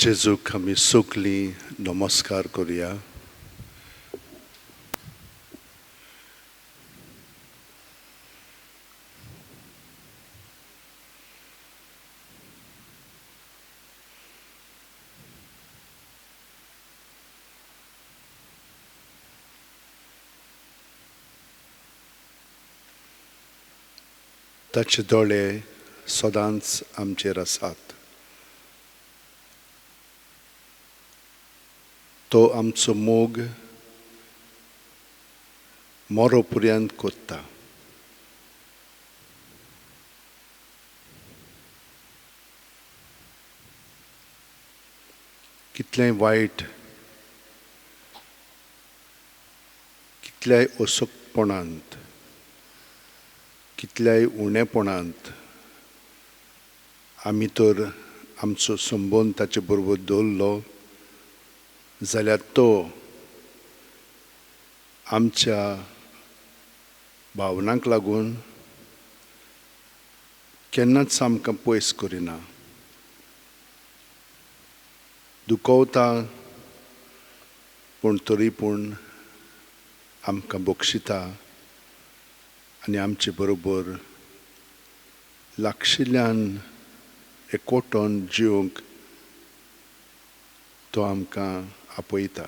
जेजूक आमी सगळी नमस्कार करुया. ताचे दोळे सदांच आमचेर आसात. तो आमचो मोग मरो पर्यंत कोत्ता. कितलेंय वायट, कितल्याय ओसकपणांत, कितल्याय उणेपणांत आमी तर आमचो संबंद ताचे बरोबर दवरलो जाल्यार तो आमच्या भावनांक लागून केन्नाच आमकां पयस करिना. दुखवता पूण तरी पूण आमकां बक्षिता आनी आमचे बरोबर लागशिल्ल्यान एकवटून जिवंक तो आमकां आपयता.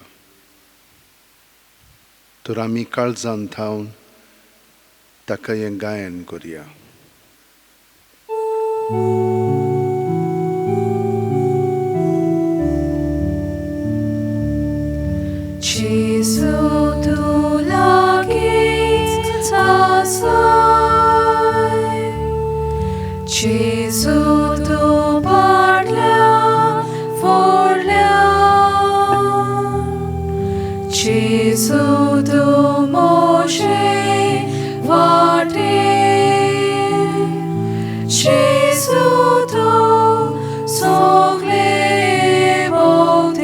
तर आमी काळजान थावन ताका हें गायन करुया. Jesu, tu लागींच आसाय. Jesu, tu पाडल्या फोडल्यान. Jesu, tu मोशे वाटेर. Jesu, tu सगळे भोवतीन.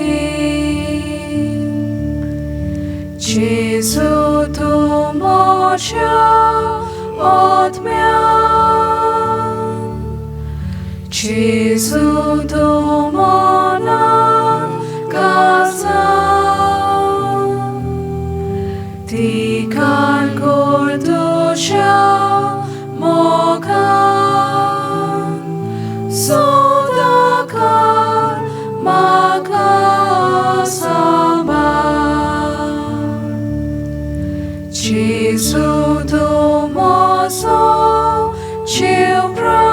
Jesu, tu मोच्या आत्म्यान. Jesu, tu मनान काळजान. तिकार कर तुज्या मोगान. सदांकाळ म्हाका सांबाळ. Jesu, tu म्हजो जीव प्राण.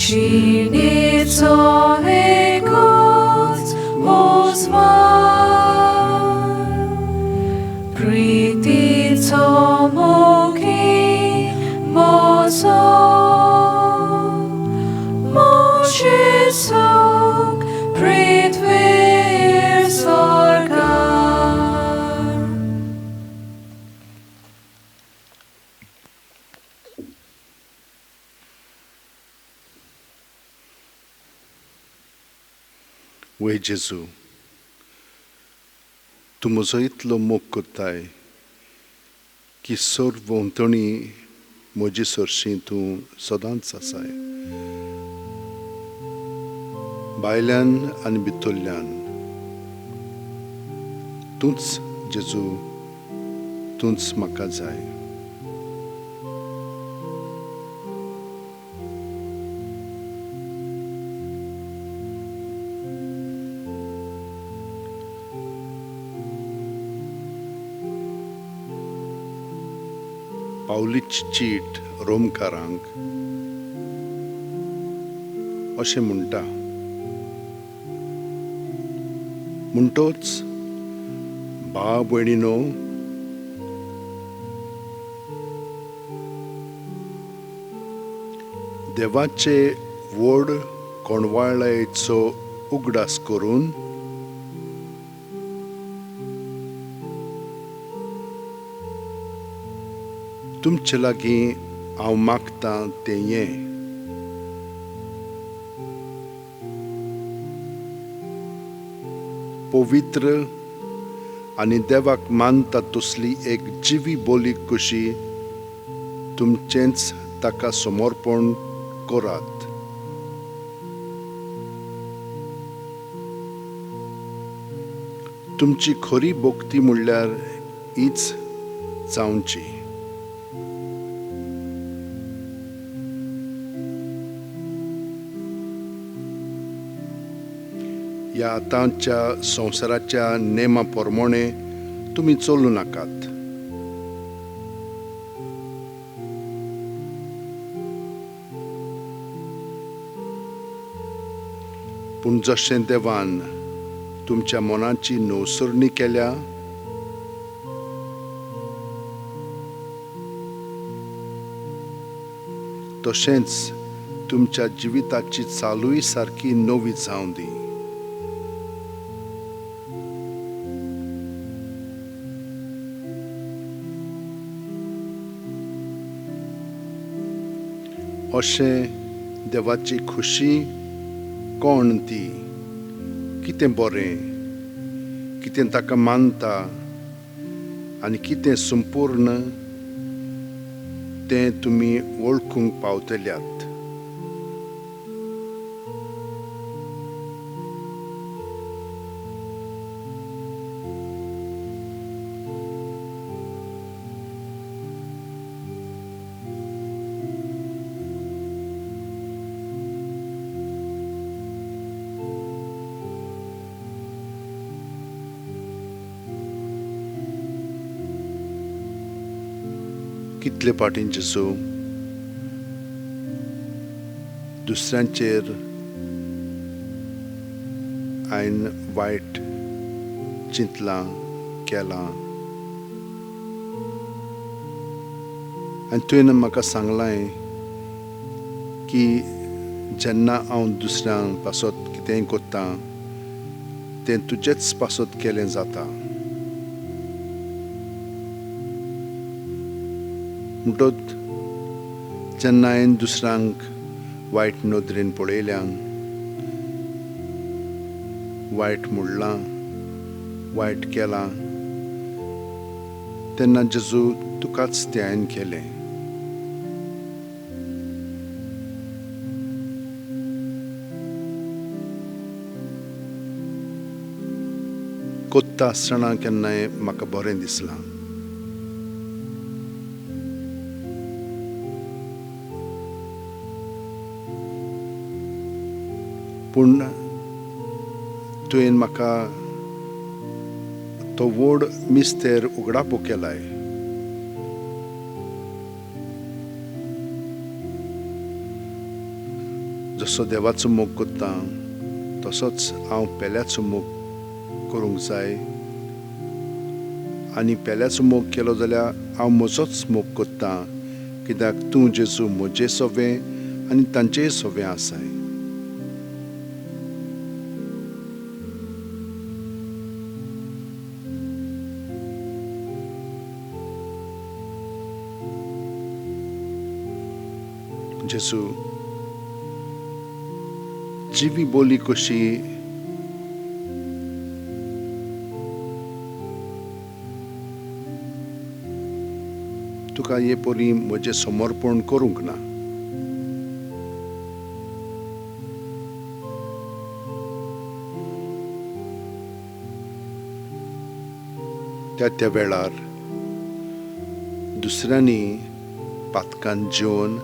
जिणेचो एकूच मोजमार. प्रितीचो मोगी म्हजो. म्हजें सूख पृथ्वीर स्वर्गार. वय जेजू, तूं म्हजो इतलो मोग करताय की भोंवतणी म्हजी सरशीं तूं सदांच आसाय. भायल्यान आनी भितरल्यान तूंच जेजू, तूंच म्हाका जाय. पावलीची चीट रोमकारांक अशें म्हणटा. म्हणटोच भाव भयणीनो, देवाचे व्हड कोणवाळेचो उगडास करून तुमचे लागीं हांव मागतां तें हें. पवित्र आनी देवाक मानता तसली एक जिवी बोली कशी तुमचेंच ताका समर्पण करात. तुमची खरी भोक्ती म्हणल्यार हीच जावची. ह्या आतांच्या संवसाराच्या नेमा प्रमाणे तुमी चलू नाकात. पूण जशें देवान तुमच्या मनाची नवसरणी केल्या तशेंच तुमच्या जिविताची चालूय सारकी नवी जावं दी. अशें देवाची खुशी कोण ती, कितें बरें, कितें ताका मानता आनी कितें संपूर्ण तें तुमी वळखूंक पावतल्यात. कितले पाटीं जेजू दुसऱ्यांचेर हांवें वायट चिंतलां केलां आनी तुवें म्हाका सांगलां की जेन्ना हांव दुसऱ्यांक पासत कितेंय कोत्तां तें तुजेच पासत केलें जाता. म्हणटच जेन्ना हांवें दुसऱ्यांक वायट नदरेन पळयल्यां, वायट म्हणलां, वायट केलां, तेन्ना जेजू तुकाच तें हांवें केलें. कोत्ता आसतना केन्नाय म्हाका बरें दिसलां. पूण तुवें म्हाका तो व्हड मिस्तेर उगडापो केलाय. जसो देवाचो मोग कोत्ता तसोच हांव पेल्याचो मोग करूंक जाय आनी पेल्याचो मोग केलो जाल्यार हांव म्हजोच मोग कोत्तां, कित्याक तूं जेजू म्हजें सोबें आनी तांचेंय सोबें आसाय. जेजू जिवी बोली कशी तुका हे परी म्हजें समर्पण करूंक ना. त्या वेळार दुसऱ्यांनी पातकान जेवन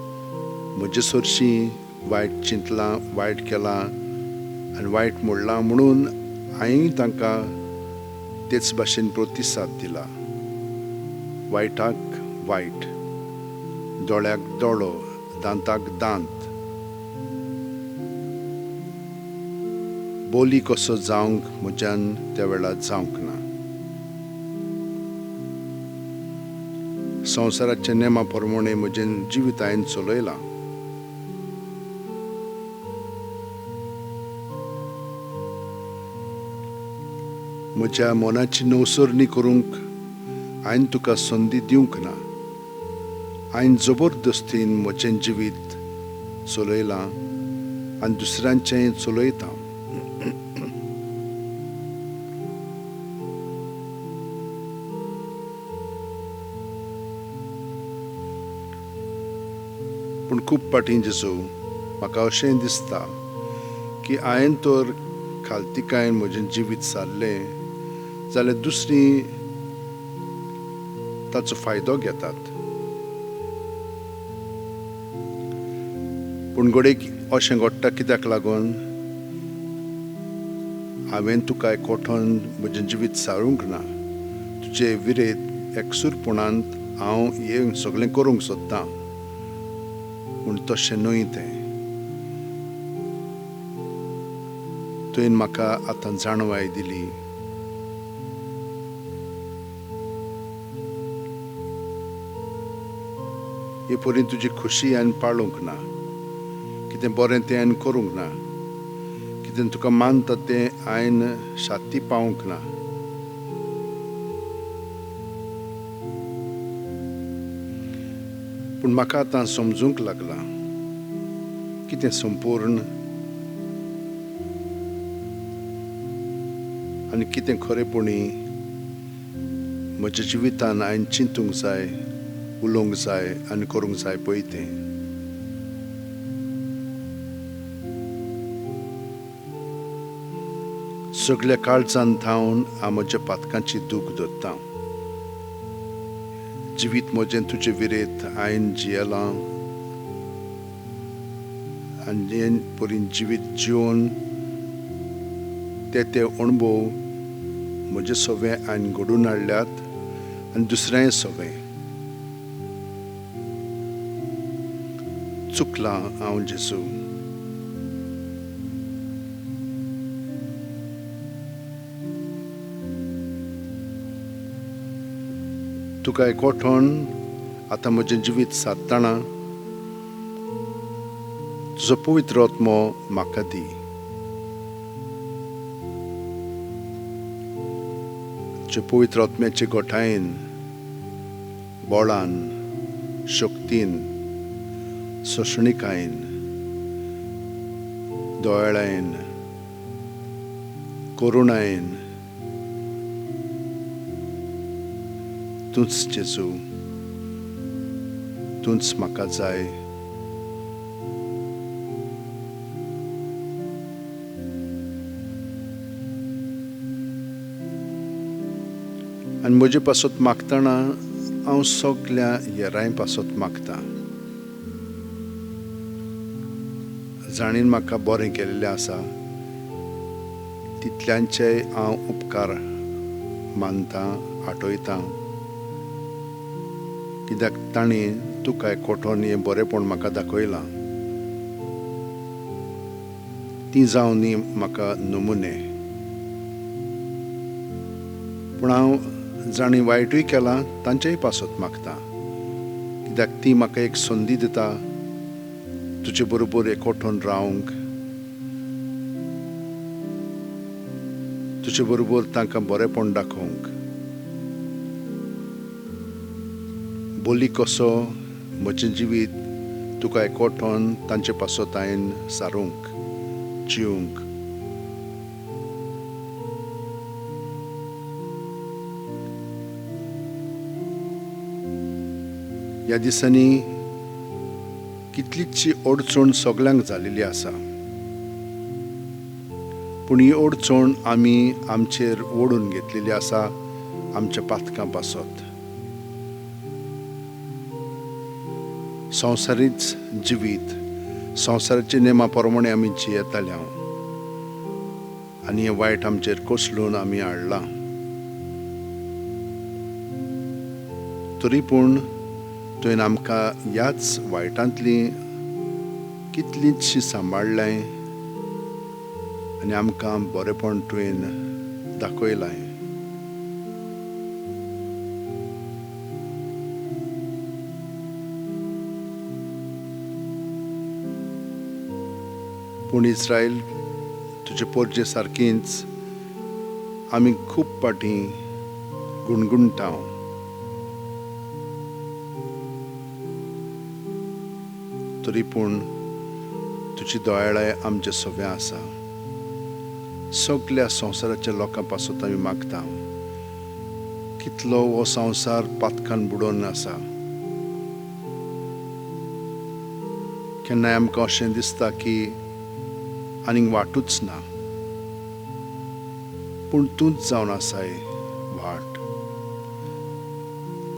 म्हजे सरशीं वायट चिंतलां, वायट केलां आनी वायट म्हणलां म्हणून हांवें तांकां तेच भाशेन प्रतिसाद दिला. वायटाक वायट, दोळ्याक दोळो, दांताक दांत. बोली कसो जावंक म्हज्यान त्या वेळार जावंक ना. संवसाराच्या नेमा प्रमाणे म्हजें जिवीत हांवें चलयलां. म्हज्या मनाची नवसरणी करूंक हांवें तुका संदी दिवंक ना. हांवें जबरदस्तीन म्हजें जिवीत चलयलां आनी दुसऱ्यांचें चलयतां. पूण खूब पाटीं जेजू म्हाका अशें दिसता की हांवें तर खालतिकायेन म्हजें जिवीत सारलें जाल्यार दुसरी ताचो फायदो घेतात. पूण घडये अशें घडटा कित्याक लागून हांवें तुका एकवठोन म्हजें जिवीत सारूंक ना. तुजे विरेत एकसूरपणांत हांव हें सगळें करूंक सोदतां, पूण तशें न्हय तें. तुवें म्हाका आतां जाणवाय दिली. हे परी तुजी खुशी हांवें पाळूंक ना. कितें बरें तें हांवें करूंक ना. कितें तुका मानता तें हांवें शाती पावूंक ना. पूण म्हाका आतां समजूंक लागलां कितें संपूर्ण आनी कितें खरेपणी म्हज्या जिवितान हांवें चिंतूंक जाय, उलोवंक जाय आनी करूंक जाय पळय तें. सगळ्या काळजांत हांव म्हज्या पातकांची दूख धरतां. जिवीत म्हजें तुजे विरेत हांवें जियेलां आनी हे परी जिवीत जिवन ते अणभव म्हजें सगळें हांवें घडोवन हाडल्यात आनी दुसऱ्याय सगळें. चुकलां हांव जेसू. तुका एकवठोन आतां म्हजें जिवीत सादतना तुजो पवित्र आत्मो म्हाका दी. तुजे पवित्र आत्म्याचे गोठायेन, बळान, शक्तीन, सोंसणीकायेन, दोळ्यायेन, करुणायेन तूंच जेजू, तूंच म्हाका जाय. आनी म्हजे पासत मागतना हांव सगळ्या हेरांय पासत मागतां. जाणीन म्हाका बरें केल्लें आसा तितल्यांचे हांव उपकार मानतां, आठयतां. कित्याक तांणी तुका एकवठोन हें बरेंपण म्हाका दाखयलां. ती जावन न्ही म्हाका नमुने. पूण हांव जाणी वायटूय केलां तांचेय पासत मागतां. कित्याक ती म्हाका एक संदी दिता तुजे बरोबर एकवठोन रावंक, तुजे बरोबर तांकां बरेंपण दाखोवंक. बोली कसो म्हजें जिवीत तुका एकवठोन तांचे पासत हांवें सारूंक, जिवंक. ह्या दिसांनी कितलीशी अडचण सगळ्यांक जालेली आसा. पूण ही अडचण आमी आमचेर ओडून घेतलेली आसा आमच्या पातकां पासत. संवसारीच जिवीत संवसाराच्या नेमा प्रमाणे आमी जियेताले आनी हें वायट आमचेर कोसलून आमी हाडलां. तरी पूण तुवें आमकां ह्याच वायटांतली कितलींचशीं सांबाळल्याय आनी आमकां बरेंपण तुवें दाखयलाय. पूण इस्रायल तुजे पोरजे सारकींच आमी खूब पाटी गुणगुणटा. तरी पूण तुजी दयाळाय आमचे सगळें आसा. सगळ्या संवसाराच्या लोकां पासत आमी मागता. कितलो हो संवसार पातकान बुडोवन आसा. केन्नाय आमकां अशें दिसता की आनीक वाटूच ना, पूण तूंच जावन आसाय वाट.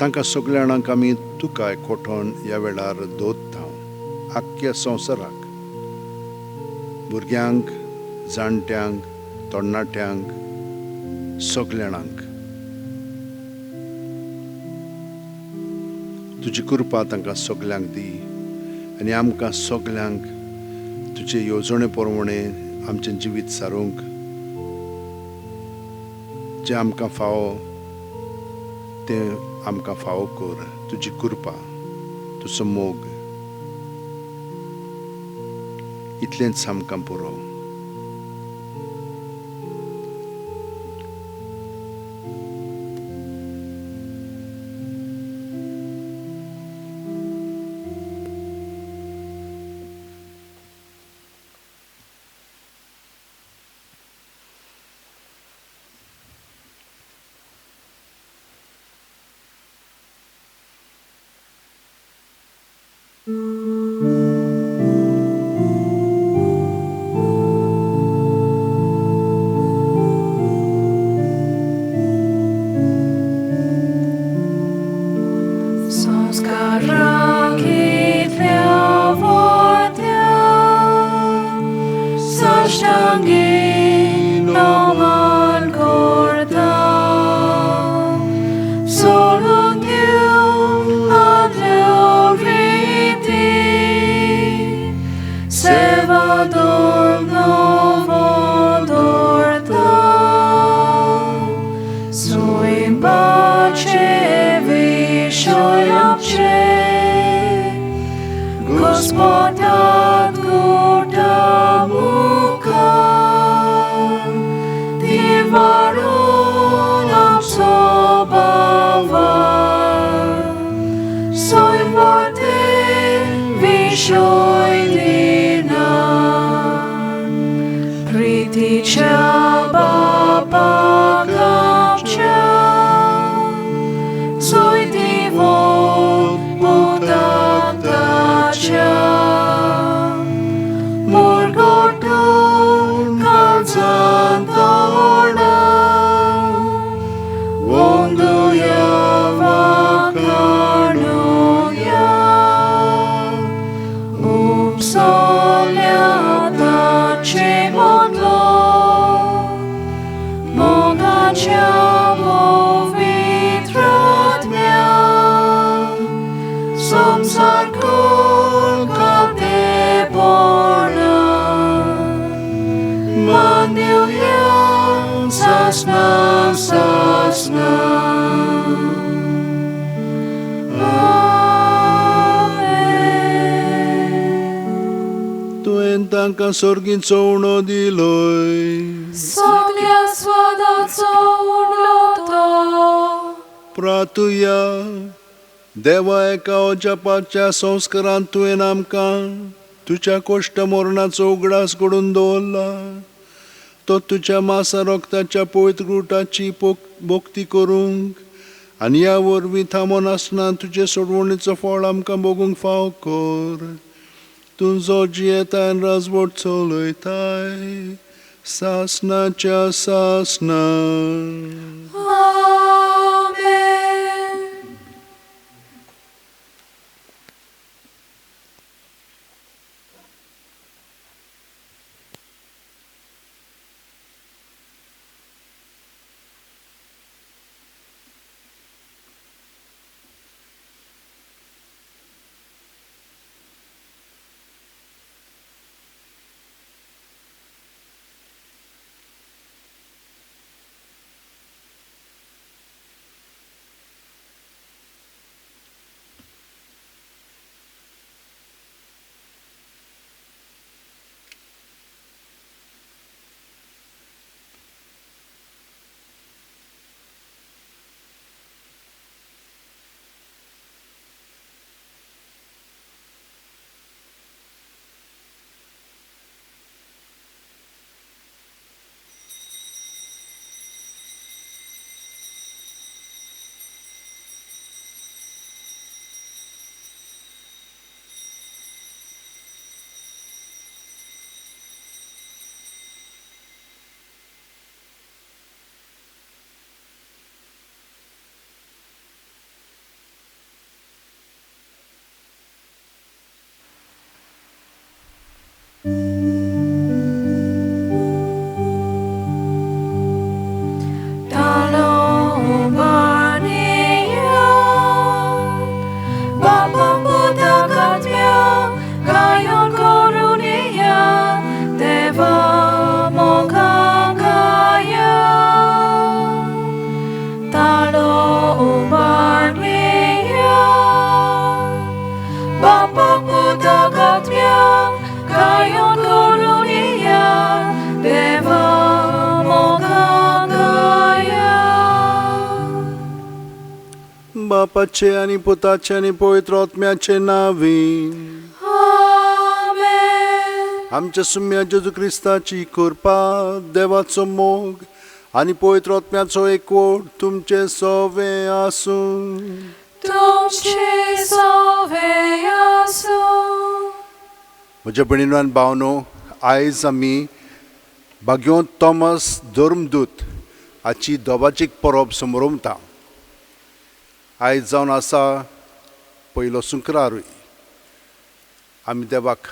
तांकां सगळ्यांक आमी तुका एकवटोन ह्या वेळार दोत्ता आख्ख्या संवसाराक, भुरग्यांक, जाणट्यांक, तरणाट्यांक, सगळ्यांक. तुजी कृपा तांकां सगळ्यांक दी आनी आमकां सगळ्यांक तुजे येवजणे प्रमाणे आमचें जिवीत सारूंक जें आमकां फावो तें आमकां फावो कर. तुजी कृपा, तुजो मोग इतलेंच आमकां पुरो. Tankar sorginco uno diloi. Soglia swadaco urloto. Pratuya देवा एका जपाच्या संस्कारांत तुवें आमकां तुज्या कोश्ट मरणाचो उगडास घडोवन दवरला. तो तुज्या मासा रोगताच्या पवित्र गुटाची भोक्ती करूंक आनी ह्या वरवीं थांबोन आसतना तुजे सोडवणेचो फळ आमकां भोगूंक फाव कर. तूं जो जियेताय आनी राजवट चलयताय सासणाच्या सासणा. बापाचे आणि पुताचे आणि पवित्र आत्म्याचे नावी. आमेन. आमच्या सुम्या जेजू ख्रिस्ताची कृपा, देवाचो मोग आणि पवित्र आत्म्याचो एकवट तुमचे सवे आसूं. तुमचे सवे आसूं. म्हज्या भयणीनो आनी भावनो, आयज आमी बागयोंत तोमस धर्मदूत हाची दोबाचीक परब समोरुमता. आयज जावन आसा पयलो सुंकरारूय. आमी देवाक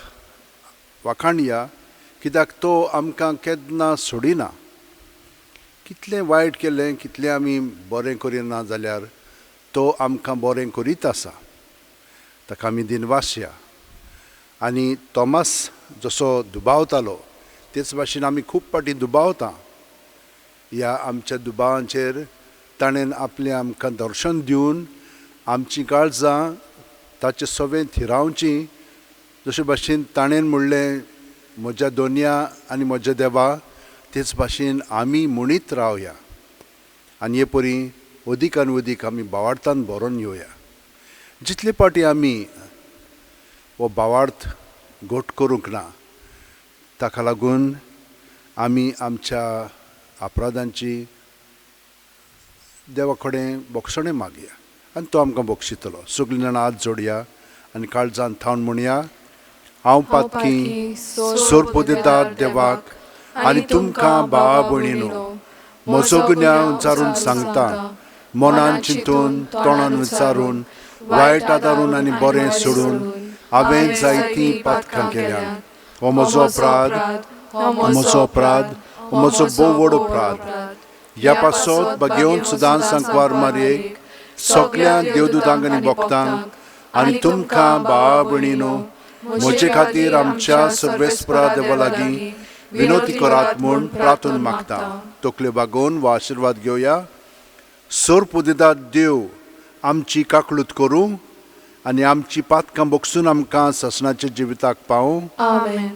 वाखाणया कित्याक तो आमकां केन्ना सोडिना. कितलें वायट केलें, कितलें आमी बरें करिना जाल्यार तो आमकां बरें करीत आसा. ताका आमी दिनवासया. आनी तोमास जसो दुबावतालो तेच भाशेन आमी खूब पाटी दुबावता. ह्या आमच्या दुबावांचेर ताणें आपलें आमकां दर्शन दिवन आमचीं काळजां ताचे सवें थिरावचीं. जशे भाशेन ताणें म्हणलें, म्हज्या दोनया आनी म्हज्या देवा, तेच भाशेन आमी म्हणीत रावया. आनी हे परी अदीक आनी अदीक आमी भावार्थान भरोन येवया. जितले पाटी आमी हो भावार्थ घोट करूंक ना, ताका लागून आमी आमच्या अपराधांची देवा कडेन बोक्षणे मागया आनी तो आमकां बोक्षितलो. सगळीं जाणां हात जोडया आनी काळजान थावन म्हणया, हांव पातकी सोरपो दिता देवाक आनी तुमकां भावा भयणीनो, म्हजो गुन्यांव विचारून सांगता, मनान चिंतून, तोंडान विचारून, वायट आदारून आनी बरें सोडून हांवें जायतीं पातकां केल्यात. हो म्हजो अपराध, हो म्हजो अपराध, हो म्हजो भोव व्हड अपराध. ह्या पासत बागेवन सुदान सांकवार मारयेक, सगळ्या देवदूतांक आनी भक्तांक आनी तुमकां भावा भयणीनो, म्हजे खातीर आमच्या सर्वेस्परा देवा लागीं विनोती करात म्हूण प्रार्थना मागता. तकल्यो बागोवन हो आशिर्वाद घेवया. सोर्प दिता देव आमची काकळूत करूं आनी आमची पातकां बोगसून आमकां ससनाच्या जिविताक पावूं. आमेन.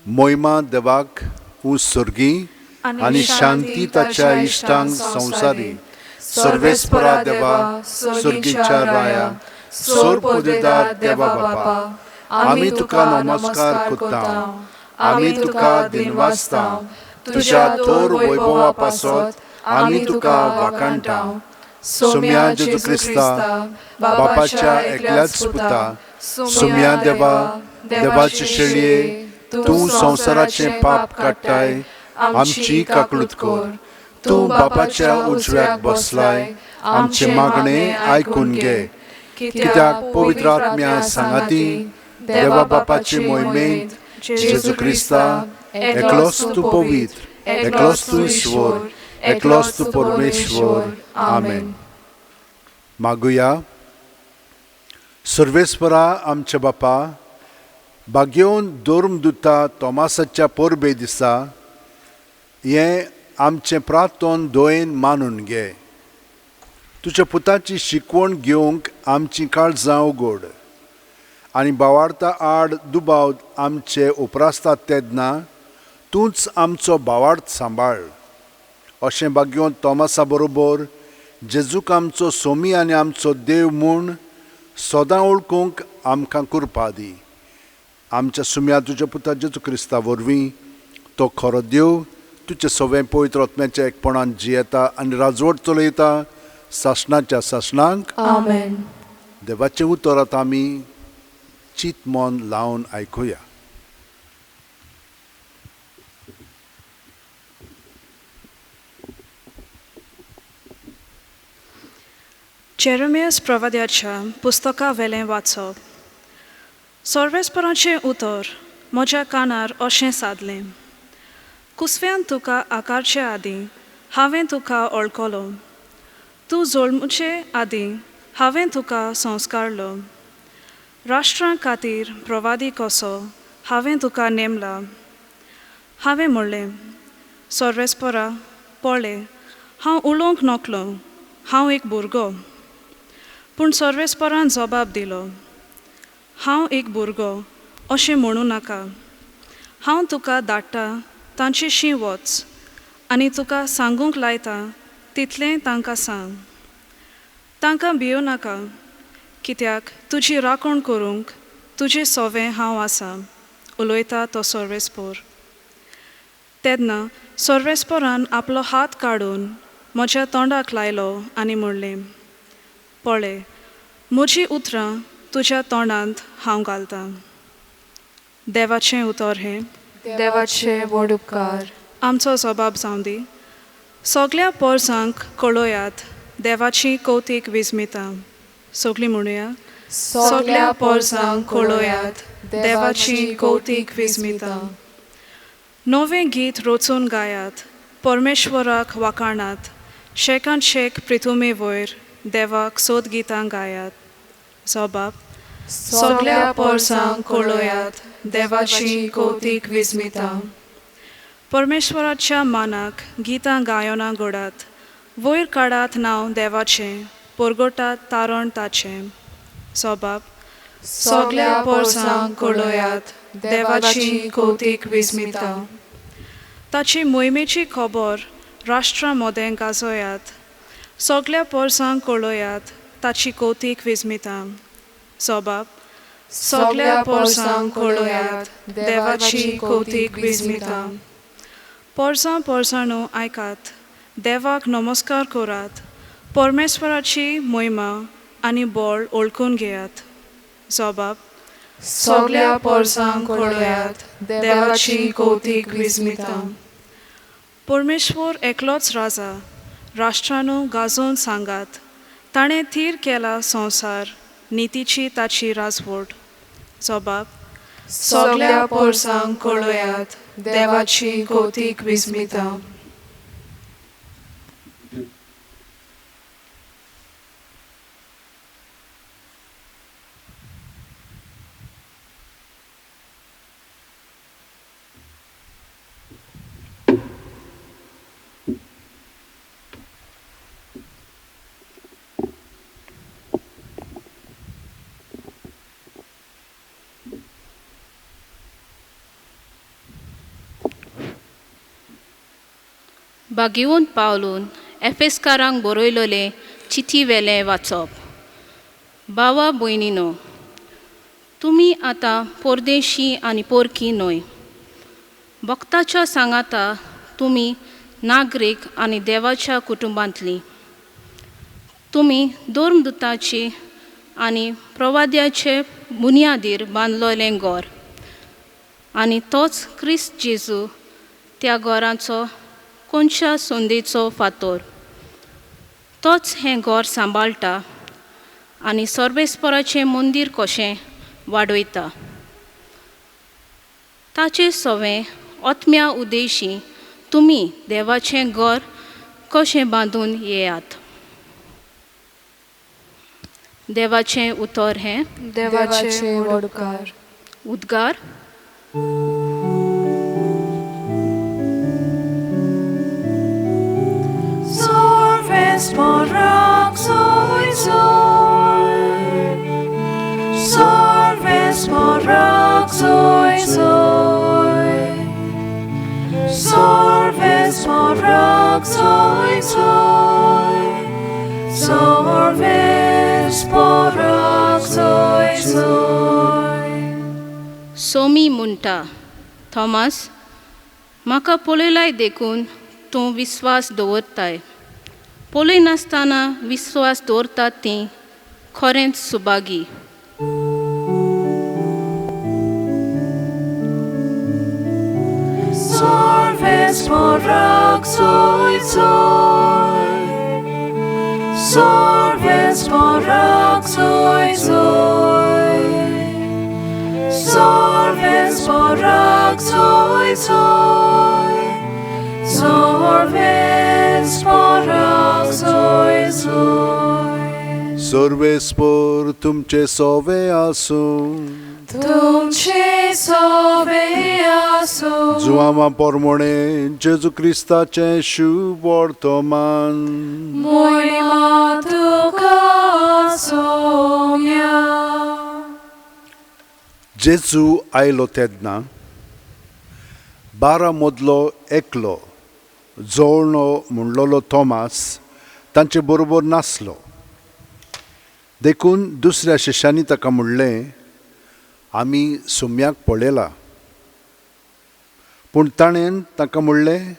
मोहिमा देवाक उत्सर्गी आनी शांती ताच्या इश्टांक संवसारी. सर्वेस्परा देवा, सर्गीच्या राया, सोर्प दिता देवा बापा, आमी तुका नमस्कार करता. आमी तुका दिनवासता. तुज्या थोर वैभवा पासत आमी तुका वाखाणटा. सोम्या जेजू क्रिस्ता, बापाच्या एकल्याच पुता, सोम्या देवा, देवाचे शेळये, तूं संवसाराचें पाप काडटाय, आमची काकळूत कर. तूं बापाच्या उजव्याक बसलाय, आमचे मागणे आयकून घे. कित्याक पवित्र आत्म्या सांगाती, देवा बापाचे मोहिमेंत जेजू क्रिस्ता, एकलोच तूं पवित्र, एकलोच तूं ईश्वर, एकलोच तूं परमेश्वर. आमेन. मागुया. सर्वेस्परा आमच्या बापा, बागेवन धर्मदुता तोमासाच्या परबे दिसा हें आमचें प्रार्थन दोयेन मानून घे. तुज्या पुताची शिकवण घेवंक आमची काळजां उगड आनी भावार्था आड दुबाव आमचे उपरासतात तेन्ना तूंच आमचो भावार्थ सांबाळ. अशें बागेवन तोमासा बरोबर जेजूक आमचो सोमी आनी आमचो देव म्हूण सदां वळखूंक आमकां कृपा दी. आमच्या सुम्या तुज्या पुता जेजू क्रिस्ता वरवीं तो खरो देव तुजे सवें पवित्र आत्म्याच्या एकपणान जियेता आनी राजवट चलयता सासणाच्या सासणांक. आमेन. देवाचें उतर आतां आमी चित मन लावन आयकुया. जेरेमियास प्रवाद्याच्या पुस्तका वेलें वाचप. सर्वेस्पराचें उतर म्हज्या कानार अशें सादलें. कुसव्यान तुका आकारचे आदीं हांवें तुका वळखलो. तूं जल्मचे आदीं हांवें तुका संस्कारलो. राष्ट्रां खातीर प्रवादी कसो हांवें तुका नेमला. हांवें म्हणलें, सर्वेस्परा, पळय, हांव उलोवंक नकलो, हांव एक भुरगो. पूण सर्वेस्परान जबाब दिलो, हांव एक भुरगो अशें म्हणूं नाका. हांव तुका धाडटा तांचेशी वच आनी तुका सांगूंक लायता तितलें तांकां सांग. तांकां भियो नाका, कित्याक तुजी राखण करूंक तुजें सोवें हांव आसां, उलयता तो सर्वेस्पोर. तेन्ना सर्वेस्पोरान आपलो हात काडून म्हज्या तोंडाक लायलो आनी म्हणलें, पळय, म्हजीं उतरां तुज्या तोंडांत हांव घालतां. देवाचें उतर हें. देवाचे व्हड उपकार. आमचो जबाब जावं दी. सगळ्या पोरसांक कळयात देवाची कौतीक विस्मिता. सगळीं म्हणुया. सगळ्या पोरसांक कळयात देवाची कौतीक विस्मिता. नवें गीत रचून गायात, परमेश्वराक वाखाणात. शेकांत शेक प्रितुमे वयर देवाक सोद गितां गायात. जबाब. सगळ्या पोरसांक कळयात देवाची कौतीक विस्मिता. परमेश्वराच्या मानाक गितां गायना घडात. वयर काडात नांव देवाचें, परगटात तारण ताचें. जबाब. सगळ्या पोरसांक कळयात देवाची कौतीक विस्मिता. ताची मोहिमेची खबर राष्ट्रां मोदें गाजोयात. सगळ्या पोरसांक कळयात ताची कौतीक विस्मिता. जबाब. सगळ्या पोरसांक कळयात देवाची कौतीक विस्मिता. पोरसां पोरसांनो आयकात, देवाक नमस्कार करात. परमेश्वराची मोहिमा आनी बळ ओळखून घेयात. जबाब. सगळ्या पोरसांक कळयात देवाची कौतीक विस्मिता. परमेश्वर एकलोच राजा. राष्ट्रांनो गाजोवन सांगात, ताणें थीर केला संवसार, नितीची ताची राजवट. जबाब. सगळ्या पोरसांक कळयात देवाची कौतीक विस्मिता. बागिवून पावलून एफेसकारांक बरयलोलें चिठी वेलें वाचप. भावा भयणीनो, तुमी आतां परदेशी आनी परकी न्हय. भक्ताच्या सांगाता तुमी नागरीक आनी देवाच्या कुटुंबांतलीं. तुमी धर्मदुताची आनी प्रवाद्याचे बुनयादीर बांदलोलें घर, आनी तोच क्रिस्त जेजू त्या घराचो कोणच्या संदेचो फातर. तोच हें घर सांबाळटा आनी सर्वेस्पराचें मंदीर कशें वाडयता. ताचे सवें आत्म्या उद्देशी तुमी देवाचें घर कशें बांदून येयात. देवाचें उतर हें. देवाचे व्हड उपकार. उद्गार. सर्वेस्पराक सोय सोय. सर्वेस्पराक सोय सोय. सर्वेस्पराक सोय सोय. सर्वेस्पराक सोय सोय. सोमी म्हणटा, थॉमस, म्हाका पळयलाय देखून तूं विस्वास दवरताय. पळय नासतना विस्वास दवरतात तीं खरेंच सुभागी. सर्वेस्पराक सोय सोय. सर्वेस्पराक zoi, zoi. Sorves porak zoi, zoi. सर्वेस्पर तुमचे सोवे आसूं Tumche sove aso. जुआमा परमोणे जेजू क्रिस्ताचे शुभ वर्तमान Moima tuka somia. जेजू आयलो तेदना 12 मदलो एकलो जोळणो म्हणलोलो थोमास तांचे बरोबर नासलो. देखून दुसऱ्या शिश्यांनी ताका म्हणलें, आमी सुम्याक पळयला. पूण ताणें ताका म्हणलें,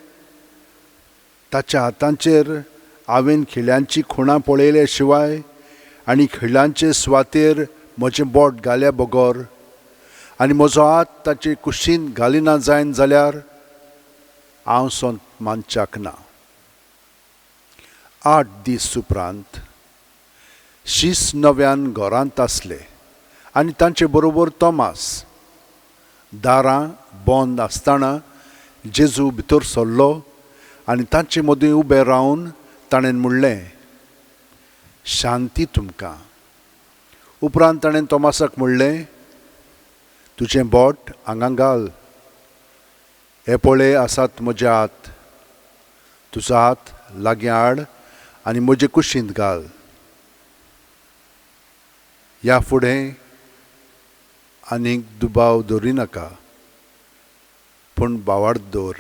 ताच्या हातांचेर हांवें खिळ्यांची खुणां पळयल्या शिवाय आनी खिळ्यांचे सुवातेर म्हजें बोट घाल्या बगोर आनी म्हजो हात ताचे कुशींत घालिना जायन जाल्यार हांव सोंत मानच्याक ना. 8 दीस उपरांत शीस नव्यान घरांत आसले आनी तांचे बरोबर तोमास. दारां बंद आसतना जेजू भितर सरलो आनी तांचे मदीं उबें रावन ताणें म्हणलें, शांती तुमकां. उपरांत ताणें तोमासाक म्हणलें, तुजें बोट हांगा घाल. हे पळय आसात म्हजे हात. तुजो हात लागीं हाड आनी म्हजे कुशींत घाल. ह्या फुडें आनीक दुबाव दवरिनाका, पूण बावार्द दवर.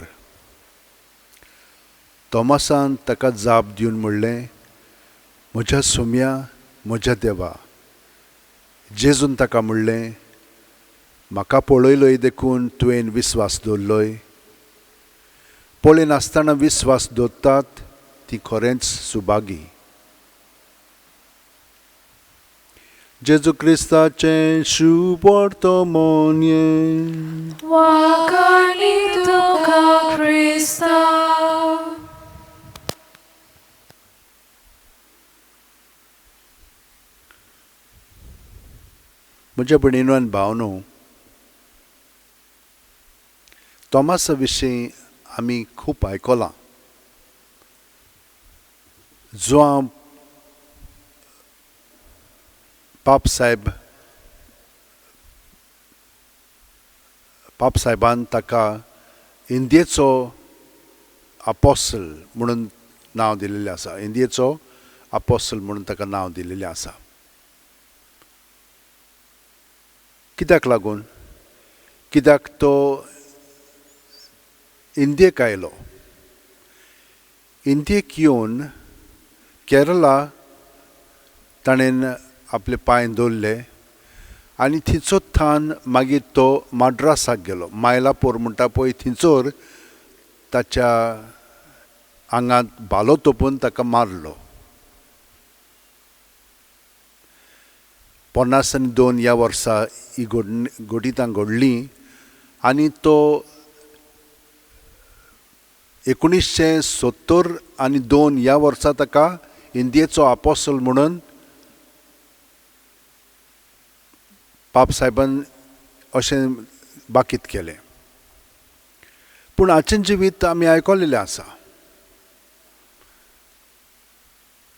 तोमासान ताका जाप दिवन म्हणलें, म्हज्या सोम्या, म्हज्या देवा. जेजून ताका म्हणलें, म्हाका पळयलोय देखून तुवें विस्वास दवरलोय. पळय नासतना विस्वास दवरतात ती खरेंच सुभागी. जेजू क्रिस्ताचें शुभ वर्तमान. Wakani tuka Krista. म्हज्या भयणीनो आनी भावनो, तोमासा विशीं आमी खूब आयकलां. जो पाप सायबान ताका इंडियेचो आपोसल म्हणून नांव दिलेलें आसा. इंडियेचो आपोसल म्हणून ताका नांव दिलेलें आसा. कित्याक लागून? कित्याक तो इंडियेक आयलो. इंडियेक येवन केरला ताणें आपले पांय दवरले आनी थिंचो थान मागीर तो माड्रासाक गेलो. मायलापूर म्हणटा पळय थिंचोर ताच्या आंगांत भालो तोपून ताका मारलो. 52 ह्या वर्सा ही घोडी घडली आनी तो 1972 ह्या वर्सा ताका इंडियेचो आपोसल म्हणून पाप सायबान अशें बाकीत केलें. पूण हाचें जिवीत आमी आयकलेलें आसा.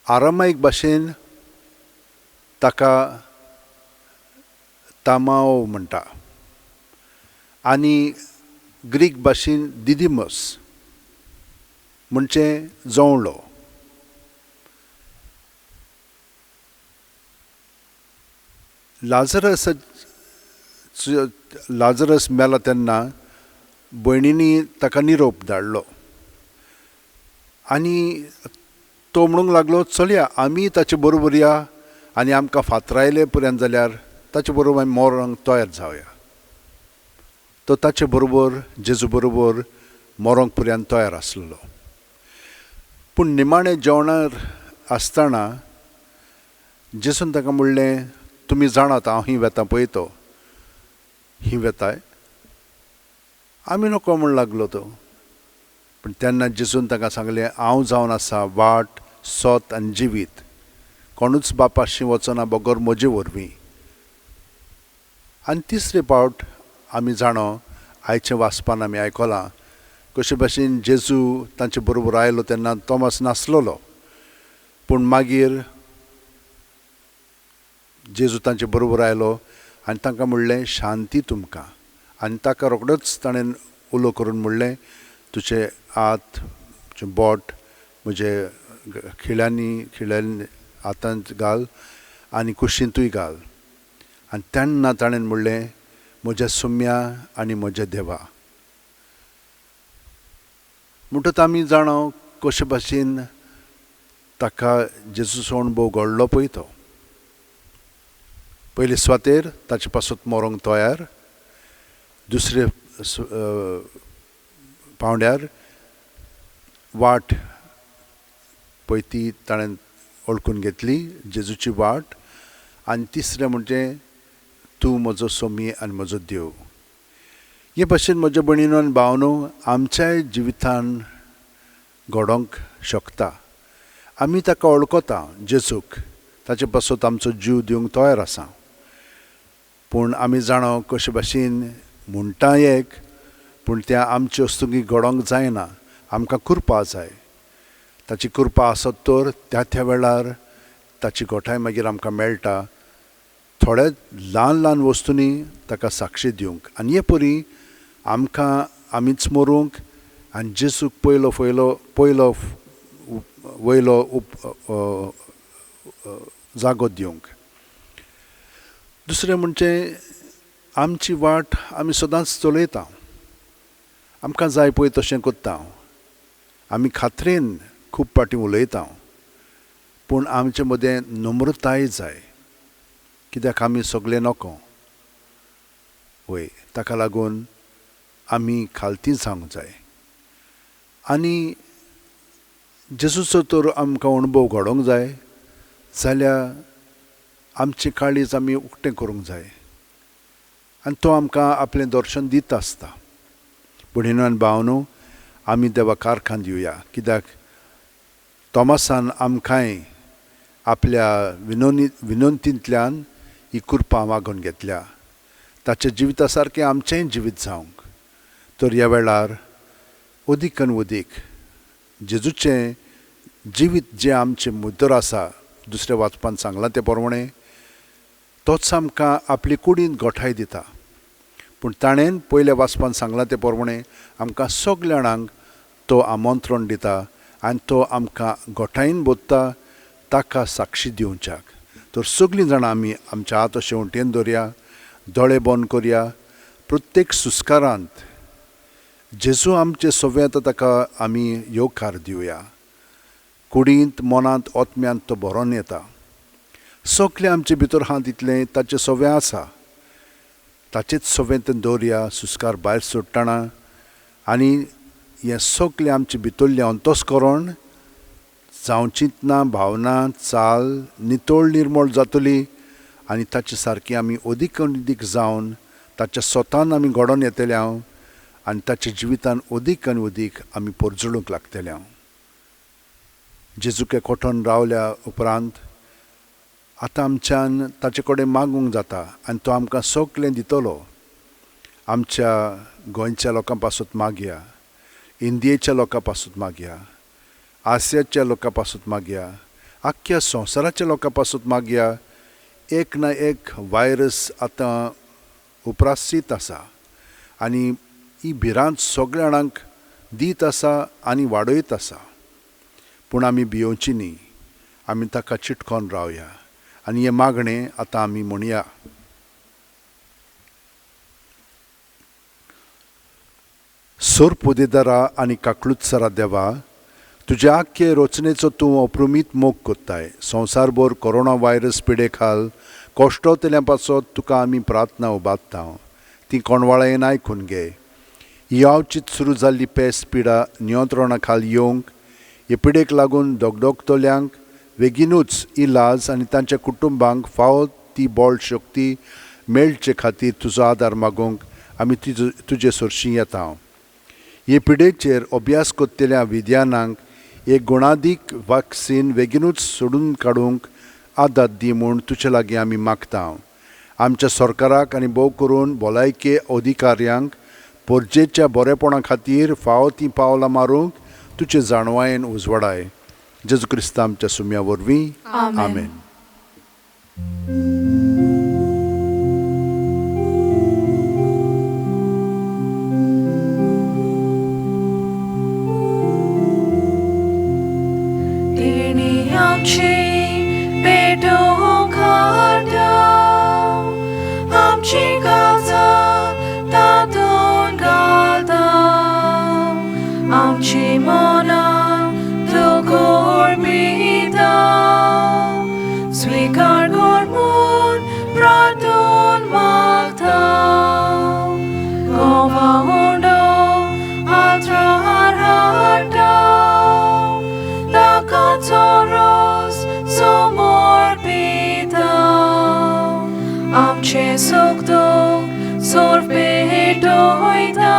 आरामायीक भाशेन ताका तामाओ म्हणटा आनी ग्रीक भाशेन दिदिमस म्हणजे जवळो. लाजरस मेला तेन्ना भयणींनी ताका निरोप धाडलो आनी तो म्हणूंक लागलो, चलया आमी ताचे बरोबर या आनी आमकां फातरायले पर्यंत जाल्यार ताचे बरोबर आमी मरोंक तयार जावया. तो ताचे बरोबर जेजू बरोबर मरोंक पर्यंत तयार आसलेलो. पूण निमाणें जेवणार आसतना जेजून ताका म्हणलें, तुमी जाणात हांव ही वेतां पळय तो ही वेताय. आमी नको म्हण लागलो तो. पूण तेन्ना जेजून ताका सांगलें, हांव जावन आसा वाट सोत आनी जिवीत. कोणूच बापाशी वचना बगोर म्हजे वरवीं. आनी तिसरे फावट आमी जाणो आयच्या वाचपान आमी आयकलां कशे भाशेन जेजू तांचे बरोबर आयलो तेन्ना तोमास नासलोलो, पूण मागीर जेजू तांचे बरोबर आयलो आनी तांकां म्हणलें शांती तुमकां. आनी ताका रोखडोच ताणें उलो करून म्हणलें तुजे हात तुजें बोट म्हजे खिळ्यांनी हातांत घाल आनी कुशींतूय घाल. आनी तेन्ना ताणें म्हणलें म्हज्या सुम्या आनी म्हज्या देवा. म्हणटच आमी जाणो कशे भाशेन ताका जेजूचो अणभव घडलो पळय तो. पयले सुवातेर ताचे पासून मरोंक तयार, दुसरे पावंड्यार वाट पळय ती ताणें ओळखून घेतली, जेजूची वाट. आनी तिसरें म्हणजे तूं म्हजो सोमी आनी म्हजो देव. हे भाशेन म्हज्या भयणीनो आनी भावनो आमच्याय जिवितान घडोवंक शकता. आमी ताका वळखता जेजूक, ताचे पासून आमचो जीव दिवंक तयार आसा. पूण आमी जाणो कशे भाशेन म्हणटा एक, पूण त्या आमचे वस्तुंकी घडोवंक जायना. आमकां कृपा जाय. ताची कृपा आसत तर त्या वेळार ताची घोटाय मागीर आमकां मेळटा. थोड्या ल्हान ल्हान वस्तूंनी ताका साक्षी दिवंक. आनी हे परी आमकां आमीच मरूंक आनी जेजूक पयलो वयलो जागो दिवंक. दुसरें म्हणजे आमची वाट आमी सदांच चलयता, आमकां जाय पळय तशें करता. आमी खात्रेन खूब पाटी उलयता, पूण आमचे मदें नम्रताय जाय. कित्याक आमी सगळे नको वय, ताका लागून आमी खालती जावंक जाय. आनी जेजूचो तर आमकां अणभव घडोवंक जाय जाल्यार आमचें काळीज आमी उक्तें करूंक जाय. आनी तो आमकां आपलें दर्शन दिता आसता. भयणीनो आनी भावनो, आमी देवाक कारखान दिवया. कित्याक तोमासान आमकांय आपल्या विनंतींतल्यान ही कृपा मागून घेतल्या. ताच्या जिविता सारकें आमचेंय जिवीत जावंक. तर ह्या वेळार अदीक जेजूचें जिवीत जें आमचें भितर आसा, दुसऱ्या वाचपान सांगलां ते प्रमाणे तोच आमकां आपली कुडींत घोटाय दिता. पूण ताणें पयल्या वाचपान सांगलां ते प्रमाणे आमकां सगल्या जाणांक तो आमंत्रण दिता आनी तो आमकां घोटायेन बोदता ताका साक्षी दिवच्याक. तर सगळीं जाणां आमी आमच्या हात अशे वटेन दवरया, दोळे बंद करया. प्रत्येक सुस्कारांत जेजू आमचे सवे येता ताका आमी येवकार दिवया. कुडींत मनांत ओतम्यांत तो भरोन येता. सगळे आमचे भितर आहा तितलें ताचें सवें आसा. ताचेच सवें तें दवरया सुस्कार भायर सोडटना. आनी हें सगळें आमचे भितरलें अंतस्करण जावचींत ना भावना चाल नितळ निर्मळ जातली. आनी ताचे सारकी आमी अदीक जावन ताच्या स्वतान आमी घडोवन येतल्या आनी ताच्या जिवितान अदीक आमी परजळूंक लागतल्या. जेजूके कोठोन रावल्या उपरांत आतां आमच्यान ताचे कडेन मागूंक जाता आनी तो आमकां सगळें दितलो. आमच्या गोंयच्या लोकां पासून मागया, इंडियेच्या लोकां पासून मागया, आसियाच्या लोकां पासून मागया, आख्ख्या संवसाराच्या लोकां पासून मागया. एक ना एक वायरस आतां उप्रासीत आसा आनी ही भिरांत सगळ्या जाणांक दीत आसा आनी वाडयत आसा. पूण आमी भियोवची न्ही, आमी ताका चिटकोन रावया आनी हें मागणें आतां आमी म्हणया. सोर पोदेदारा आनी काकलुत्सरा देवा, तुज्या आख्खे रचनेचो तूं अप्रुमीत मोग कोत्ताय. संवसारभर कोरोना व्हायरस पिडे खाल कोश्टवतल्या पासत तुका आमी प्रार्थना उबारता. ती कोणवाळेन आयकून घे. ही आवचीत सुरू जाल्ली पेस्त पिडा नियंत्रणा खाल येवंक, हे पिडेक लागून दोगदोगतल्यांक बेगीनूच इलाज आनी तांच्या कुटुंबांक फावो ती बोळ शक्ती मेळचे खातीर तुजो आदार मागूंक आमी तुजे सरशीं येता. हे पिडेचेर अभ्यास कोत्तेल्या विद्यानांक एक गुणादीक वॅक्सीन बेगीनूच सोडून काडूंक आदार दी म्हूण तुजे लागीं आमी मागता. आमच्या सरकाराक आनी भोव करून भलायकी अधिकाऱ्यांक पोरजेच्या बरेपणा खातीर फावो ती पावलां मारूंक तुजे जाणवायेन उजवाडाय. जेजू क्रिस्त आमच्या सुम्या वरवीं. आमेन. आमची पेटोवंक हाडटा, आमची काळजां तातूंत घालता, आमची मनां दुखोर पिता, स्वीकार कर म्हूण प्रार्थून मागता. घोवा हुंडो आल्तार हाडटा, ताकाचो रोस समर्पिता, आमचे सुख दूख सोर पेटोयता,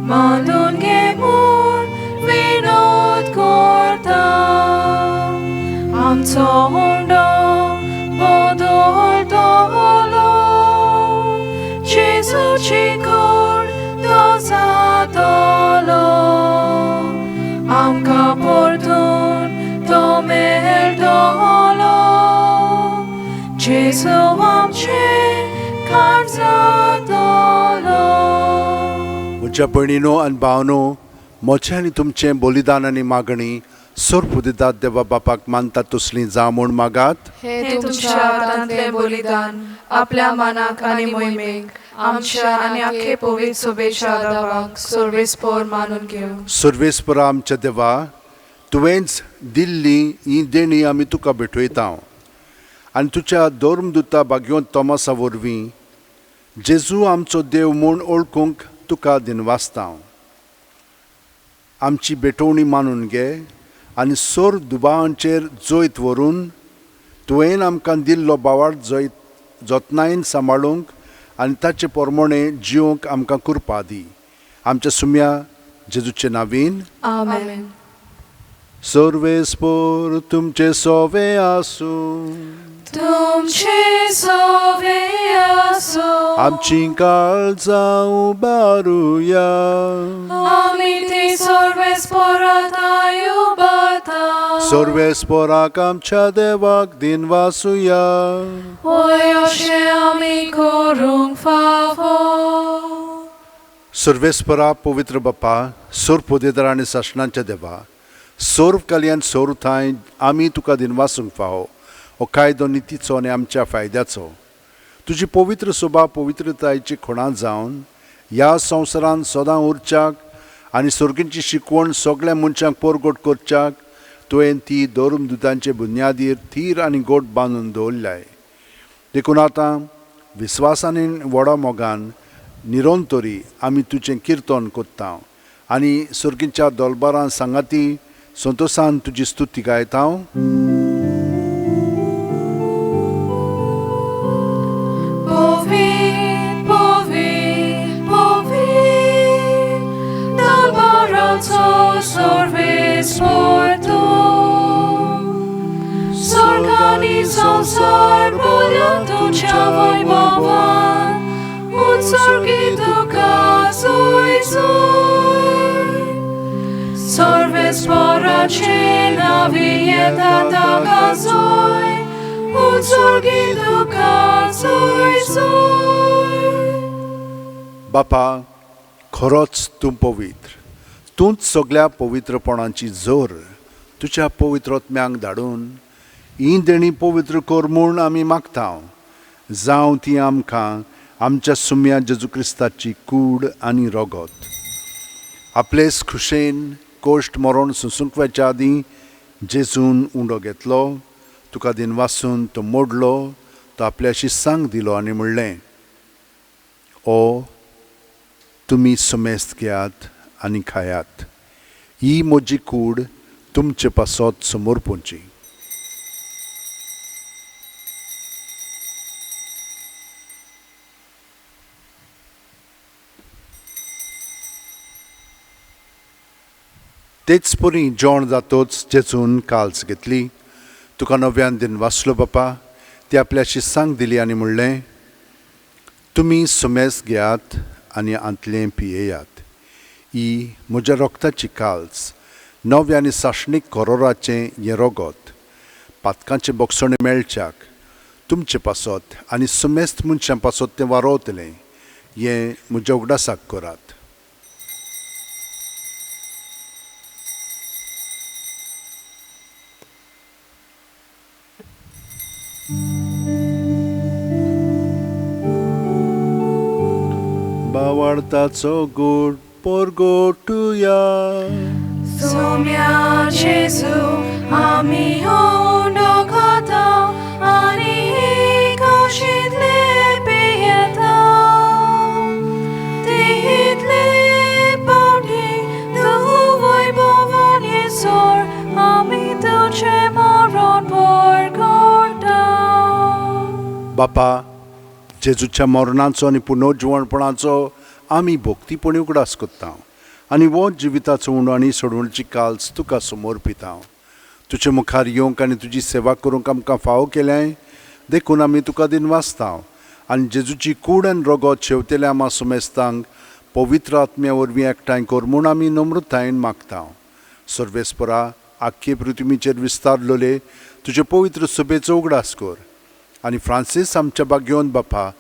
मांडून घे म्हूण विनोद करता. आमचो हुंडो बदलतलो, जेजूची कूड तो जातलो, आमकां परतून तो मेळटलो, जेजू आमचे खाण जातलो. म्हज्या भयणीनो आनी भावनो, मोचें आनी तुमचें बलिदान आनी मागणी सोर्प दितात देवा बापाक मानतात तसलीं जावं म्हूण मागात. हे तुमच्या हातांतलें बलिदान आपल्या मनाक आनी मोहिमेक आमच्या आनी आख्खे पवित्र सभेच्या दावाक सर्वेस्पर मानून घेवं. सर्वेस्परा आमच्या देवा, तुवेंच दिल्ली ही देणी आमी तुका भेटयता आनी तुज्या धर्मदुता भाग्यवंत तोमासा वरवीं जेजू आमचो देव म्हूण ओळखूंक तुका दिनवासता. आमची भेटवणी मानून घे आनी सोर दुबावांचेर जैत व्हरून तुवें आमकां दिल्लो बावार्थ जतनायेन सांबाळूंक आनी ताचे पोरमोणे जिवंक आमकां कृपा दी. आमच्या सुम्या जेजूचे नांवीन. आमेन. सर्वेस्पर तुमचे सोवे आसूं, तुमचे सोवे आसूं, आमची काळजां उबारुया, आमी ती सर्वेस्परांताय उबारता. सर्वेस्पराक आमच्या देवाक दिनवासुया. ओय अशें आमी करूंक फावो. सर्वेस्परा पवित्र बापा, सोर पोदेदार आनी शासनाच्या देवा, सोर्व कल्याण सोर थाय आमी तुका दिनवासूंक फावो. हो कायदो नितीचो आनी आमच्या फायद्याचो. तुजी पवित्र सोबा पवित्रतायेची खुणां जावन ह्या संवसारांत सदां उरच्याक आनी सर्गींची शिकवण सगळ्या मनशांक परगट करच्याक तुवें ती धर्मदुतांचे बुन्यादीर थीर आनी गोट बांदून दवरल्याय. देखून आतां विस्वासान आनी व्हडा मोगान निरंतरी आमी तुजें किर्तन कोत्ता आनी सर्गींच्या दोलबारां सांगाती संतोशान तुजी स्तुती गायता. Sorgani संसार बोल्या तुझ्या वैभवान, उत्सर्गी तुका सोय सोय. सर्वेस्पराचे नावी येता ताका सोय, उत्सर्गी तुका सोय सोय. बापा, खरोच तूं पवित्र. तूंच सगळ्या पवित्रपणाची जोर तुज्या पवित्रत्म्यांक धाडून ही देणी पवित्र कर म्हूण आमी मागता. जावं ती आमकां आमच्या सुम्या जेजू क्रिस्ताची कूड आनी रगत. आपलेच खुशेन कोश्ट मरण सुसुंकव्याच्या आदीं जेजून उंडो घेतलो, तुका दिनवासून तो मोडलो, तो आपल्या शिस्सांक दिलो आनी म्हणलें, ओ तुमी समेस्त घेयात आनी खायात. ही म्हजी कूड तुमचे पासत समोर पोंची. तेच परी जेवण जातोच जेजून काल्स घेतली. तुका नव्यान दिन वाचलो बापा, ती आपल्या शिस्सांक दिली आनी म्हणलें, तुमी समेस्त घेयात आनी आंतलें पियेयात. ही म्हज्या रोगताची काल्स, नवे आनी साशणीक करोराचें हें रोगत, पातकांचे बोगसणे मेळच्याक तुमचे पासत आनी सुमेस्त मनशां पासत तें वारोवतलें. हें म्हज्या उगडासाक करात. बावार्थाचो गूड पोरगोटुया. सोम्या जेजू आमी ओंडोगता आनी कशीतले पियेता. तितले पावटी तूं वैभवान येसोर आमी तुजें मरण पोरगोटा. बापा, जेजूच्या मरणाचो आनी पुनर्जीवणपणाचो आमी भोक्तीपणी उगडास कोत्ता आनी वो जिविताचो उणो आनी सोडवणची काल्स तुका समोर पिता. तुजे मुखार येवंक आनी तुजी सेवा करूंक आमकां फावो केल्याय देखून आमी तुका दिनवासता आनी जेजूची कूड आनी रोगत शेवतेल्या आमा सुमेस्तांक पवित्र आत्म्या वरवीं एकठांय कर म्हूण आमी नम्रतायेन मागता. सर्वेस्परा, आख्खे पृथ्वीचेर विस्तारलोले तुजे पवित्र सभेचो उगडास कर आनी फ्रांसीस आमच्या बागेवन बापा,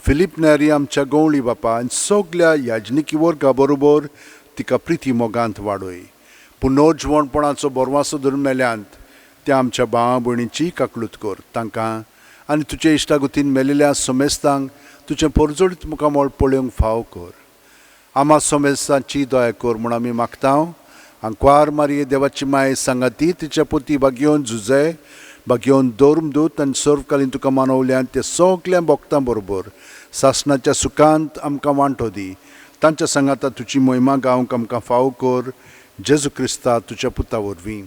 फिलीप नेरी आमच्या गवळी बापा आनी सगल्या याजनिकी वर्गा बरोबर तिका प्रिती मोगांत वाडय. पुनर्जीवणपणाचो बोरवासो धरून मेल्यांत त्या आमच्या भावा भयणीची काकलूत कर. तांकां आनी तुजे इश्टागुतीन मेलेल्या सोमेस्तांक तुजें परजोडीत मुखामोळ पळोवंक फाव कर. आमा सोमेस्तांची दया कर म्हूण आमी मागता. आंकवार मारये देवाची माय सांगाती तिच्या पोती बागेवन झुजे बागेवन दोरमदूत आनी सर्वकालीन तुका मानवल्यान ते सगल्या भोगतां बरोबर सासणाच्या सुखांत आमकां वांटो दी. तांच्या सांगाता तुजी महिमा गावंक आमकां फावो कर. जेजू क्रिस्ता तुज्या पुता वरवीं.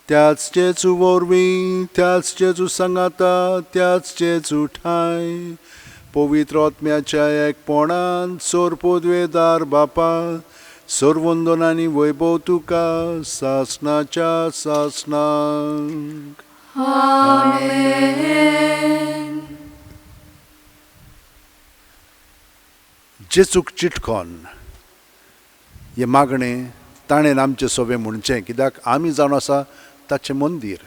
त्याच जेजू वरवीं, त्याच जेजू सांगाता, त्याच जेजू ठाय पवित्र आत्म्याच्या एकपणान सोर पोदवेदार बापा, सर्वंदन आनी वैभव तुका सासणाच्या सासणांक. आमेन. जेजूक चिटकोन हे मागणें ताणें आमचें सोबें म्हणचें, कित्याक आमी जावन आसा ताचें मंदीर.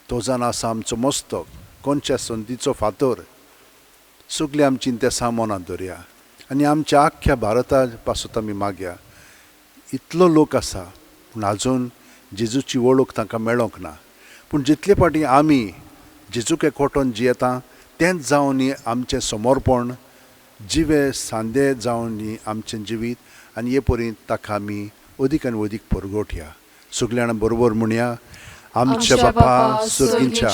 तो जावन आसा आमचो मस्तक, कोणच्या संतीचो फातर. सगलीं आमची त्या सामोनांत दवरया आनी आमच्या आख्ख्या भारता पासत आमी मागया. इतलो लोक आसा पूण आजून जेजूची वळख तांकां मेळोंक ना. पूण जितले फावटी आमी जेजूक एकवटोन जियेता तेंच जावन न्ही आमचें समर्पण, जिवे सांदे जावन न्ही आमचें जिवीत आनी हे पर्यंत ताका आमी अदीक आनी अदीक परगोटया. सगळ्या जाणां बरोबर म्हणया. आमच्या बापा सुर्गींच्या,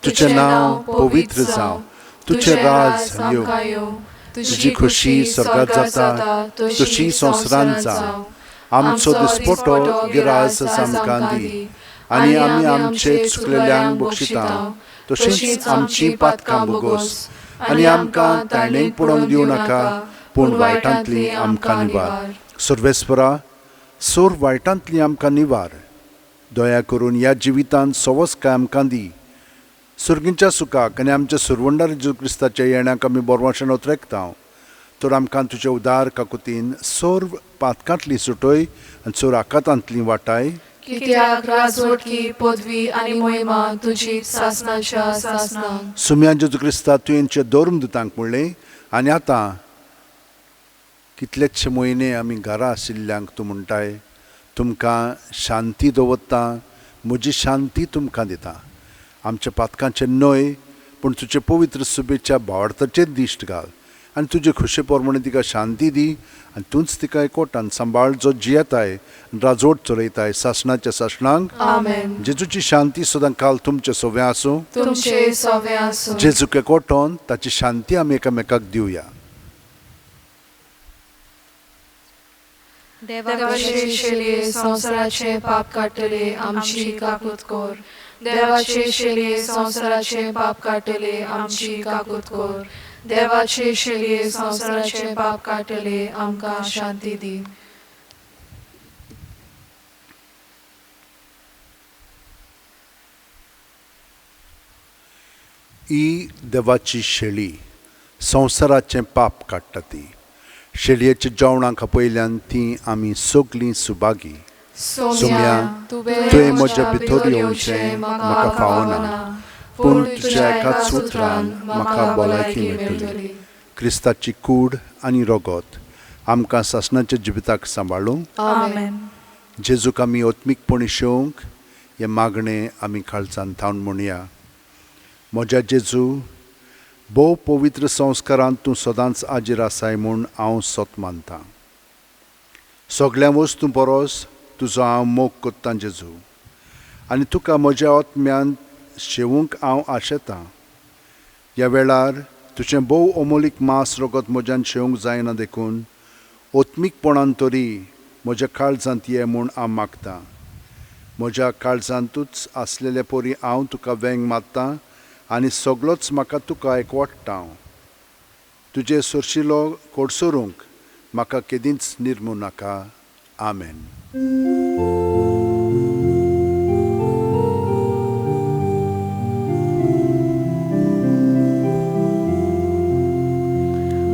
तुजें नांव पवित्र जावं, तुजें राज येवं, तुजी खुशी स्वर्गांत जाता तशी संवसारांत जावं. आमचो दिसपट्टो गिरास आमकां दी आनी आमी आमचे चुकलेल्यांक बक्षिता तशींच आमची पातकां बोगोस आनी आमकां तायणेक पडोवंक दिवं नाका पूण वायटांतली आमकां निवार. सर्वेस्परा, सोर वायटांतली आमकां निवार. दया करून ह्या जिवितांत सवस्काय आमकां दी. सुर्गींच्या सुखाक आनी आमच्या सुरवंडार जेजू क्रिस्ताच्या येण्याक आमी बोरवाशेन उतरेकता. तर आमकां तुज्या उदार काकुतीन सोर पातकांतली सुटय आनी सोर आकांतांतली वाटाय. कित्याक राजवटकी पदवी आनी महिमा तुजी सासणाच्या सासणांक. सुम्या जेजू क्रिस्ता तुवेंच्या दोरमदूतांक म्हणलें आनी आतां कितलेशे म्हयने आमी घरा आशिल्ल्यांक तूं म्हणटाय तुमकां शांती दवरता, म्हजी शांती तुमकां दिता. आमच्या पातकांचे न्हय पूण तुजे पवित्र सुबेच्या भावार्थाचेर दिश्ट घाल आनी तुजे खुशे पोरमणे तिका शांती दी आनी तूंच तिका एकवटान सांबाळ जो जियेताय राजवट चलयताय सासणाच्या सासणांक. आमेन. जेजूची शांती सदां काल तुमचे सोबे आसूं. तुमचे सोबे आसूं. जेजूक एकवटोन ताची शांती आमी एकामेकाक दिवया. देवाचे शेलये संवसाराचे पाप काडटले आमची काकूत कोर. देवाचे शेलये संवसाराचे पाप काडटले आमची काकूत कोर. देवाचे शेलये संवसाराचे पाप काडटले आमकां शांती दी. ही देवाची शेळी संवसाराचें पाप काडटा ती. शेळयेच्या जेवणाक पयल्यान ती आमी सगलीं सुभागी. सोम्या तुवें म्हज्या भितर येवचें म्हाका फावना, पूण तुज्या एकाच उतरान म्हाका भलायकी मेळटली. क्रिस्ताची कूड आनी रगत आमकां सासणाच्या जिविताक सांबाळूंक, आमेन. जेजूक आमी ओत्मीकपणी शेवंक हें मागणें आमी काळजांत थावन म्हणया. म्हज्या जेजू, भोव पवित्र संस्कारांत तूं सदांच आजीर आसाय म्हूण हांव सोत मानतां. सगळ्या वस्तू परस तुजो हांव मोग कोत्तां जेजू, आनी तुका म्हज्या आत्म्यान शेवूंक हांव आशेतां. ह्या वेळार तुजें भोव अमोलीक मांस रगत म्हज्यान शेवंक जायना देखून ओत्मीकपणान तरी म्हज्या काळजांत ये म्हूण हांव मागतां. म्हज्या काळजांतूच आसलेले परी हांव तुका वेंग मारतां आनी सगळोच म्हाका तुका एकवटां. तुजे सुरशिलो कोडसरूंक म्हाका केदींच निर्मू नाका. आमेन.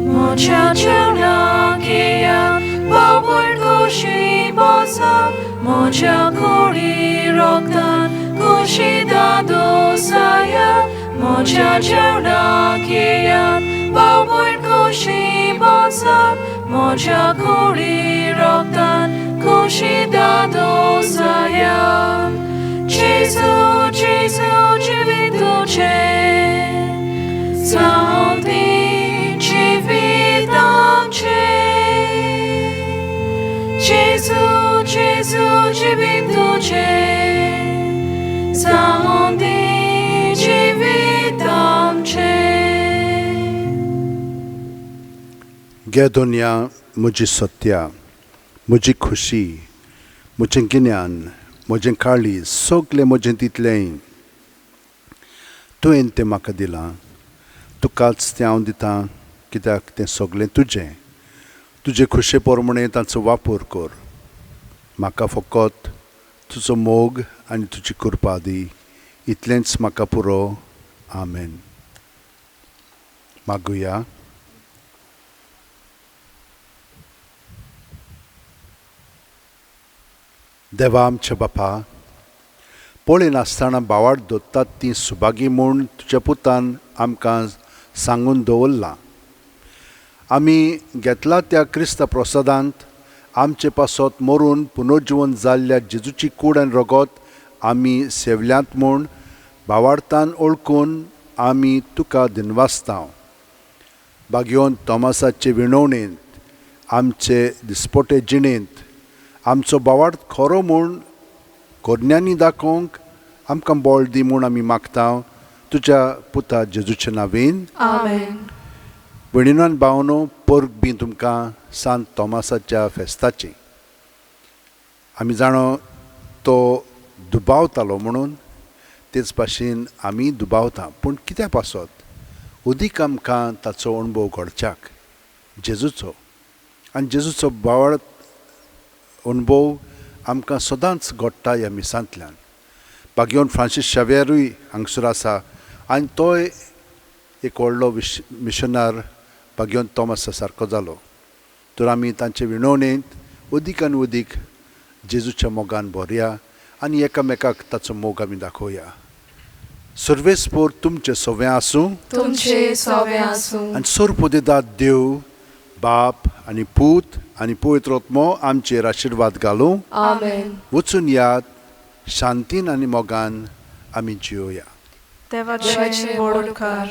Moja jeवणाक येया बावळ कुशी बसा, मोज्या कुडी रोगतान कुशीदा दोसाया. मोज्या जेवणाक येया बावळ कुशी बसा, मोज्या कुडी रोगतान कुशीदा दोसाया. जेजू जेजू जिवीत तुजें सांगती जिवीत आमचें. जेजू जेजू जिवीत तुजें सांगती जिवीत आमचें. गे दुनिया म्हजी सत्या, म्हजी खुशी, म्हजें गिन्यान, म्हजें काळीज, सगलें म्हजें तितलें तुवें तें म्हाका दिलां. तुकाच तें हांव दितां, कित्याक तें सगलें तुजें. तुजे खुशे पोरमणें ताचो वापर कर. म्हाका फकत तुजो मोग आनी तुजी कृपा दी. इतलेंच म्हाका पुरो. आमेन. मागुया. देवा आमच्या बापा, पळय नासतना बावाड दोत्तात ती सुभागी म्हूण तुज्या पुतान आमकां सांगून दवरलां. आमी घेतला त्या क्रिस्त प्रसादांत आमचे पासत मरून पुनर्जीवन जाल्ल्या जेजूची कूड आनी रगत आमी सेवल्यांत म्हूण भावार्थान ओळखून आमी तुका दिनवासतांव. बागयोन तोमासाचे विणवणेंत, आमचे दिसपटे जिणेंत आमचो भावार्थ खरो म्हूण कोज्ञांनी दाखोवंक आमकां बळ दी म्हूण आमी मागतांव. तुज्या पुता जेजूच्या नांवेन. आमेन. भयणीनो भावनो, पर्ग बी तुमकां सांत तोमासाच्या फेस्ताची. आमी जाणो तो दुबावतालो म्हणून तेच भाशेन आमी दुबावता, पूण कित्या पासत उदीक आमकां ताचो अणभव घडच्याक जेजूचो. आनी जेजूचो भावार्थ अणभव आमकां सदांच घडटा ह्या मिसांतल्यान. बागयोन फ्रांसीस शावेरूय हांगसर आसा आनी तोय एक व्हडलो मिशनार बागयोन तोमासा सारको जालो. तर आमी तांचे विणवणेंत उदीक आनी उदीक जेजूच्या मोगान भरया आनी एकामेकाक ताचो मोग आमी दाखोवया. सर्वेस्पोर तुमचें सवें आसूं. तुमचें सवें आसूं. आनी सर्वोदेदाद देव बाप आनी पूत आनी पवित्र आत्मो आमचेर आशिर्वाद घालूं. आमेन. वचून याद शांतीन आनी मोगान आमी जियोया. देवाचें देवाचें व्हड उपकार.